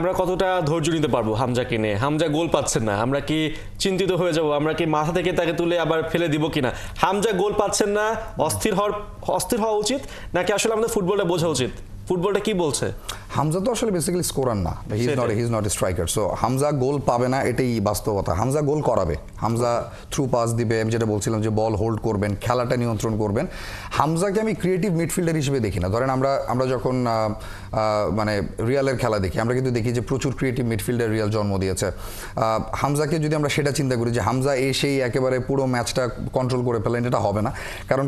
আমরা কতটা ধৈর্য নিতে পারবো হামজাকে নিয়ে? হামজা গোল পাচ্ছেন না, আমরা কি চিন্তিত হয়ে যাব? আমরা কি মাথা থেকে তাকে তুলে আবার ফেলে দিব কিনা? হামজা গোল পাচ্ছেন না, অস্থির হওয়া উচিত নাকি আসলে আমাদের ফুটবলটা বোঝা উচিত ফুটবলটা কি বলছে? হামজা তো আসলে বেসিক্যালি স্কোরার না, he is not a striker. So Hamza goal পাবে না, এটাই বাস্তবতা। হামজা গোল করাবে, হামজা থ্রু পাস দিবে, আমি যেটা বলছিলাম যে বল হোল্ড করবেন, খেলাটা নিয়ন্ত্রণ করবেন। হামজাকে আমি ক্রিয়েটিভ মিডফিল্ডার হিসেবে দেখি না। ধরেন আমরা যখন মানে রিয়ালের খেলা দেখি, আমরা কিন্তু দেখি যে প্রচুর ক্রিয়েটিভ মিডফিল্ডার রিয়াল জন্ম দিয়েছে। হামজাকে যদি আমরা সেটা চিন্তা করি যে হামজা এসেই একেবারে পুরো ম্যাচটা কন্ট্রোল করে ফেলেন, এটা হবে না। কারণ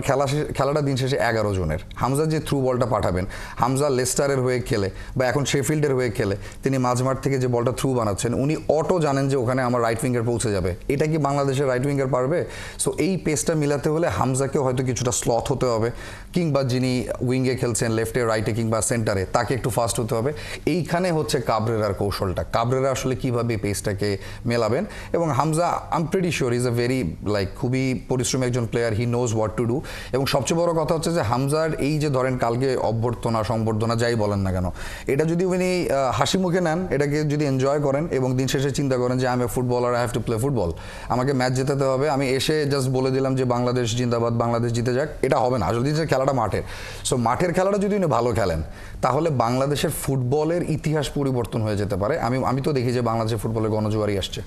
খেলাটা দিন শেষে 11 জনের। হামজা যে থ্রু বলটা পাঠাবেন, হামজা লেস্টারের হয়ে খেলে বা এখন শেফিল্ডের হয়ে খেলে তিনি মাঝমাঠ থেকে যে বলটা থ্রু বানাচ্ছেন, উনি অটো জানেন যে ওখানে আমার রাইট উইঙ্গার পৌঁছে যাবে। এটা কি বাংলাদেশের রাইট উইঙ্গার পারবে? সো এই পেসটা মিলাতে হলে হামজাকে হয়তো কিছুটা স্লথ হতে হবে, কিংবা যিনি উইঙ্গে খেলছেন লেফটে রাইটে কিংবা সেন্টারে তাকে একটু ফাস্ট হতে হবে। এইখানে হচ্ছে কাবরেরার কৌশলটা। কাবরেরা আসলে কীভাবে পেসটাকে মেলাবেন। এবং Hamza I am pretty sure is a very খুবই পরিশ্রমী একজন player, he knows what to do. এবং সবচেয়ে বড় কথা হচ্ছে যে হামজার এই যে ধরেন কালকে অভ্যর্থনা সংবর্ধনা যাই বলেন না কেন, এটা যদি উনি হাসি মুখে নেন, এটাকে যদি এনজয় করেন এবং দিন শেষে চিন্তা করেন যে I M A footballer, I have to play football, আমাকে ম্যাচ জেতাতে হবে, আমি এসে জাস্ট বলে দিলাম যে বাংলাদেশ জিন্দাবাদ, বাংলাদেশ জিতে যাক, এটা হবে না। আসলে খেলাটা মাঠের। সো মাঠের খেলাটা যদি উনি ভালো খেলেন, তাহলে বাংলাদেশের ফুটবলের ইতিহাস পরিবর্তন হয়ে যেতে পারে। আমি তো দেখি যে বাংলাদেশের ফুটবলের গণজোয়ারই আসছে।